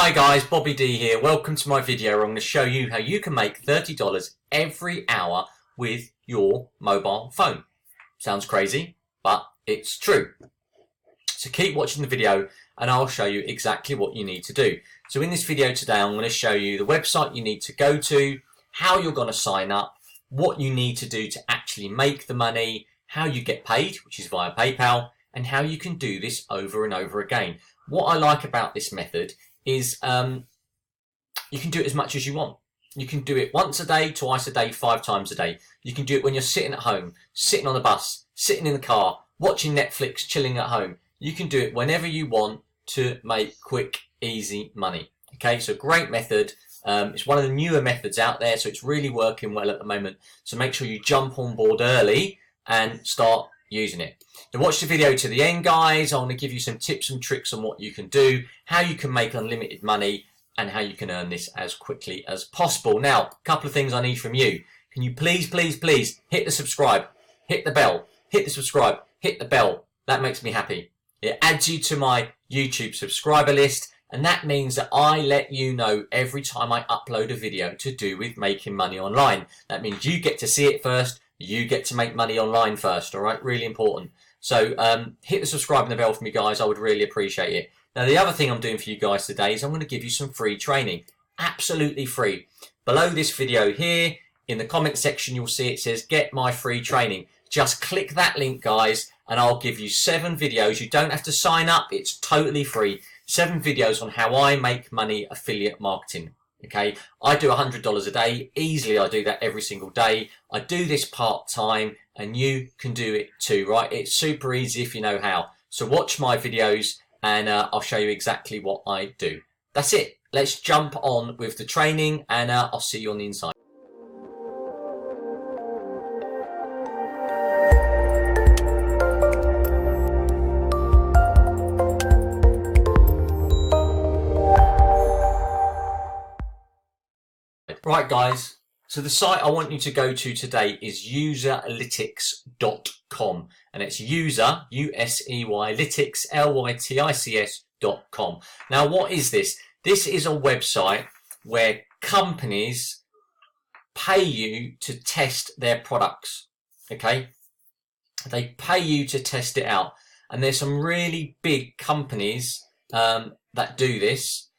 Hi guys, Bobby D here. Welcome to my video where I'm going to show you how you can make $30 every hour with your mobile phone. Sounds crazy, but it's true. So keep watching the video and I'll show you exactly what you need to do. So in this video today, I'm going to show you the website you need to go to, how you're going to sign up, what you need to do to actually make the money, how you get paid, which is via PayPal, and how you can do this over and over again. What I like about this method is you can do it as much as you want. You can do it once a day, twice a day, 5 times a day. You can do it when you're sitting at home, sitting on a bus, sitting in the car, watching Netflix, chilling at home. You can do it whenever you want to make quick, easy money. Okay, so great method. It's one of the newer methods out there, so it's really working well at the moment. So make sure you jump on board early and start using it. Now watch the video to the end, guys. I'm going to give you some tips and tricks on what you can do, how you can make unlimited money, and how you can earn this as quickly as possible. Now, a couple of things I need from you. Can you please hit the subscribe, hit the bell, hit the subscribe, hit the bell. That makes me happy. It adds you to my YouTube subscriber list, and that means that I let you know every time I upload a video to do with making money online. That means you get to see it first. You get to make money online first, all right? Really important. So hit the subscribe and the bell for me, guys. I would really appreciate it. Now, the other thing I'm doing for you guys today is I'm going to give you some free training. Absolutely free. Below this video here, in the comment section, you'll see it says, get my free training. Just click that link, guys, and I'll give you 7 videos. You don't have to sign up. It's totally free. 7 videos on how I make money affiliate marketing. Okay, I do $100 a day. Easily, I do that every single day. I do this part-time, and you can do it too, right? It's super easy if you know how. So watch my videos, and I'll show you exactly what I do. That's it. Let's jump on with the training, and I'll see you on the inside. Right, guys, so the site I want you to go to today is userlytics.com, and it's user, U-S-E-Y, lytics, L-Y-T-I-C-S.com. Now, what is this? This is a website where companies pay you to test their products, okay? They pay you to test it out, and there's some really big companies that do this.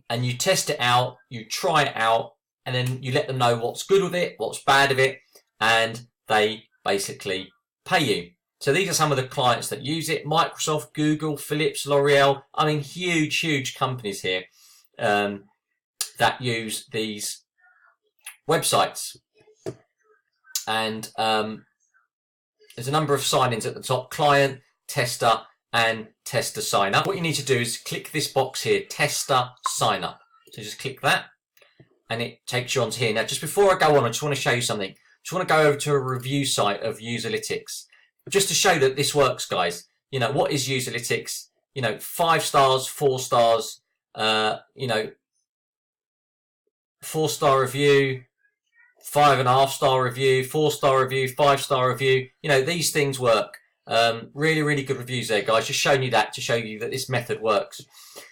And you test it out, you try it out, and then you let them know what's good with it, what's bad of it, and they basically pay you. So these are some of the clients that use it: Microsoft, Google, Philips, L'Oreal. I mean, huge companies here that use these websites. And there's a number of sign-ins at the top: client, tester, and tester sign up. What you need to do is click this box here, tester sign up. So just click that and it takes you onto here. Now, just before I go on, I just want to show you something. I just want to go over to a review site of Userlytics just to show that this works, guys. You know, what is Userlytics? You know, 5 stars, 4 stars, you know, 4-star review, 5.5-star review, 4-star review, 5-star review. You know, these things work. Really good reviews there, guys. Just showing you that to show you that this method works.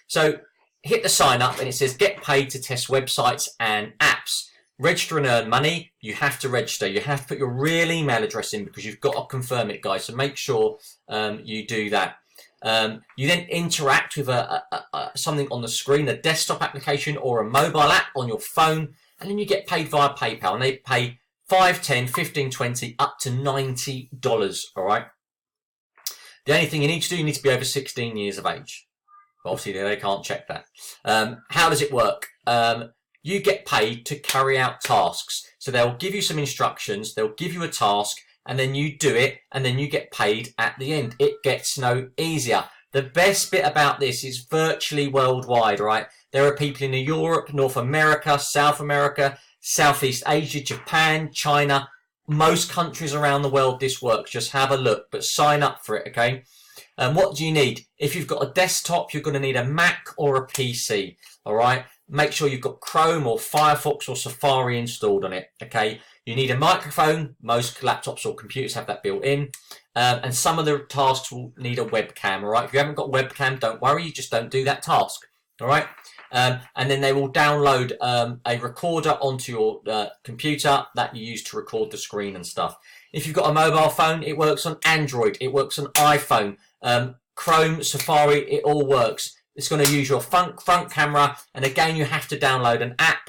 So hit the sign up and it says get paid to test websites and apps. Register and earn money. You have to register. You have to put your real email address in because you've got to confirm it, guys. So make sure you do that. You then interact with something on the screen, a desktop application or a mobile app on your phone, and then you get paid via PayPal, and they pay $5, $10, $15, $20, up to $90. All right. The only thing you need to do, you need to be over 16 years of age. Obviously, they can't check that. How does it work? You get paid to carry out tasks. So they'll give you some instructions, they'll give you a task, and then you do it, and then you get paid at the end. It gets no easier. The best bit about this is virtually worldwide, right? There are people in Europe, North America, South America, Southeast Asia, Japan, China. Most countries around the world this works. Just have a look, but sign up for it, okay? And what do you need? If you've got a desktop, you're going to need a Mac or a PC, all right? Make sure you've got Chrome or Firefox or Safari installed on it, okay? You need a microphone. Most laptops or computers have that built in. And some of the tasks will need a webcam, all right? If you haven't got webcam, don't worry. You just don't do that task, All right. And then they will download a recorder onto your computer that you use to record the screen and stuff. If you've got a mobile phone, it works on Android, it works on iPhone, Chrome, Safari, it all works. It's going to use your front camera, and again, you have to download an app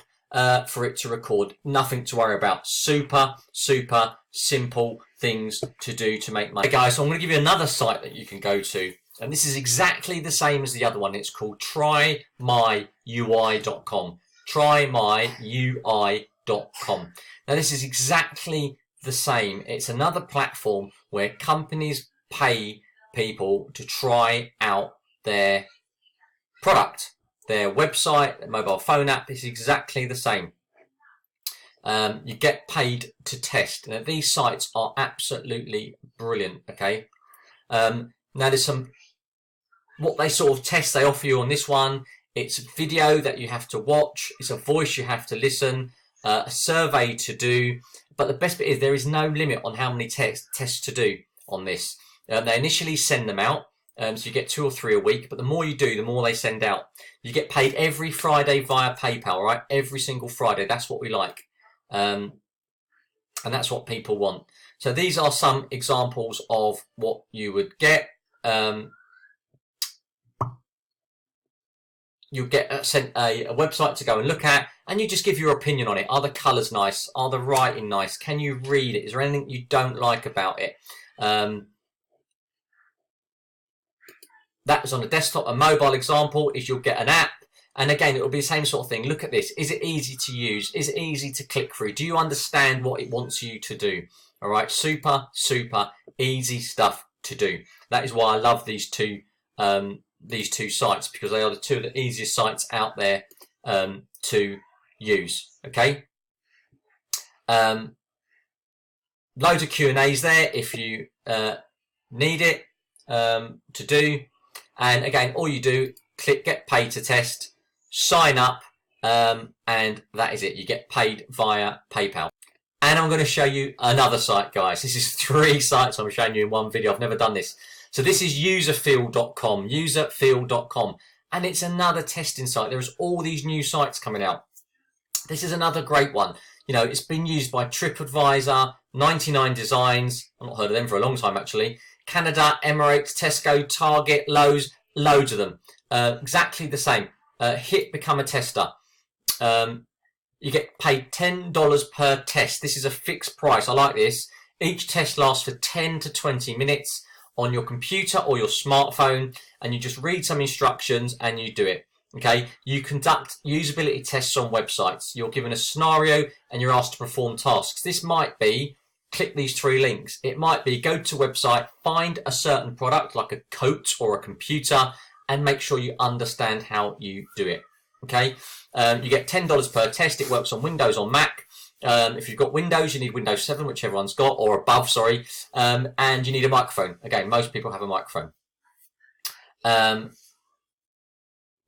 for it to record. Nothing to worry about. Super, super simple things to do to make money. Okay, guys, so I'm going to give you another site that you can go to. And this is exactly the same as the other one. It's called trymyui.com. Trymyui.com. Now, this is exactly the same. It's another platform where companies pay people to try out their product, their website, their mobile phone app. Is exactly the same. You get paid to test. Now, these sites are absolutely brilliant. Okay. Now, there's some what they sort of test they offer you on this one. It's video that you have to watch. It's a voice you have to listen. A survey to do. But the best bit is there is no limit on how many tests to do on this. They initially send them out. So you get 2 or 3 a week, but the more you do, the more they send out. You get paid every Friday via PayPal, right? Every single Friday. That's what we like. And that's what people want. So these are some examples of what you would get. You'll get sent a website to go and look at, and you just give your opinion on it. Are the colours nice? Are the writing nice? Can you read it? Is there anything you don't like about it? That was on a desktop. A mobile example is you'll get an app, and again, it will be the same sort of thing. Look at this. Is it easy to use? Is it easy to click through? Do you understand what it wants you to do? All right, super, super easy stuff to do. That is why I love these two sites, because they are the two of the easiest sites out there to use. Okay. Loads of Q&As there if you need it to do. And again, all you do, click get paid to test, sign up, and that is it. You get paid via PayPal. And I'm going to show you another site, guys. This is 3 sites I'm showing you in one video. I've never done this. So this is userfeel.com, userfeel.com, and it's another testing site. There's all these new sites coming out. This is another great one. You know, it's been used by TripAdvisor, 99 Designs. I've not heard of them for a long time, actually. Canada, Emirates, Tesco, Target, Lowe's, loads of them. Exactly the same. Hit become a tester. You get paid $10 per test. This is a fixed price. I like this. Each test lasts for 10 to 20 minutes on your computer or your smartphone, and you just read some instructions and you do it. Okay, you conduct usability tests on websites. You're given a scenario and you're asked to perform tasks. This might be click these 3 links. It might be go to a website, find a certain product like a coat or a computer, and make sure you understand how you do it. Okay, you get $10 per test. It works on Windows, on Mac. If you've got Windows, you need Windows 7, which everyone's got, or above, sorry, and you need a microphone. Again, most people have a microphone.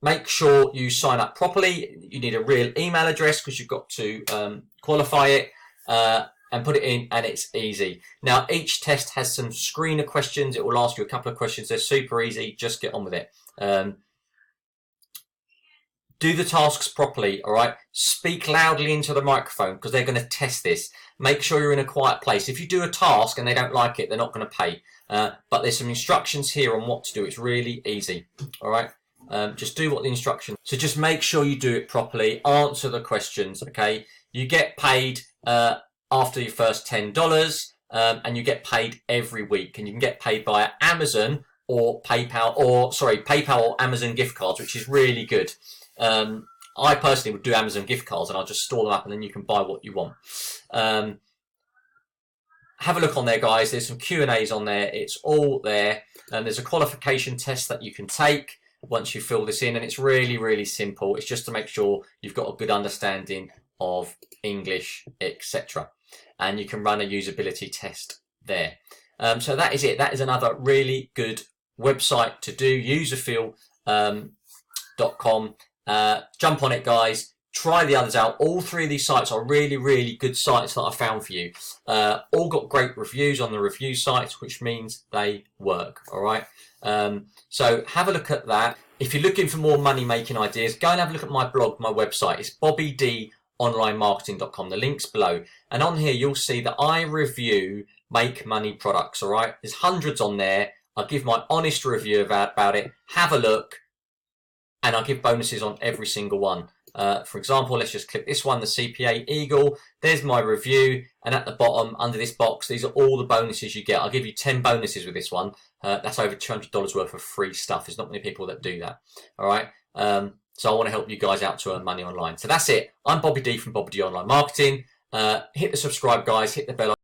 Make sure you sign up properly. You need a real email address because you've got to qualify it and put it in, and it's easy. Now, each test has some screener questions. It will ask you a couple of questions. They're super easy. Just get on with it. Do the tasks properly, all right? Speak loudly into the microphone because they're going to test this. Make sure you're in a quiet place. If you do a task and they don't like it, they're not going to pay. But there's some instructions here on what to do. It's really easy, all right? Just do what the instructions. So just make sure you do it properly. Answer the questions, okay? You get paid after your first $10, and you get paid every week. And you can get paid via Amazon or PayPal, or Amazon gift cards, which is really good. I personally would do Amazon gift cards, and I'll just store them up and then you can buy what you want. Have a look on there, guys. There's some Q&As on there. It's all there. And there's a qualification test that you can take once you fill this in, and it's really, really simple. It's just to make sure you've got a good understanding of English, etc. And you can run a usability test there. So that is it. That is another really good website to do, userfeel.com. Jump on it, guys. Try the others out. All 3 of these sites are really, really good sites that I found for you. All got great reviews on the review sites, which means they work. All right. So have a look at that. If you're looking for more money making ideas, go and have a look at my blog, my website. It's bobbydonlinemarketing.com. The link's below. And on here, you'll see that I review make money products. All right. There's hundreds on there. I'll give my honest review about it. Have a look. And I'll give bonuses on every single one. For example, let's just click this one, the CPA Eagle. There's my review. And at the bottom, under this box, these are all the bonuses you get. I'll give you 10 bonuses with this one. That's over $200 worth of free stuff. There's not many people that do that. All right. So I want to help you guys out to earn money online. So that's it. I'm Bobby D from Bobby D Online Marketing. Hit the subscribe, guys. Hit the bell icon.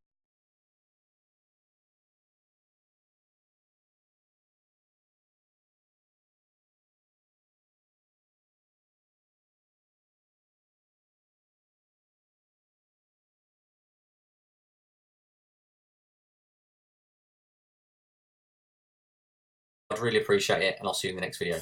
I'd really appreciate it. And I'll see you in the next video.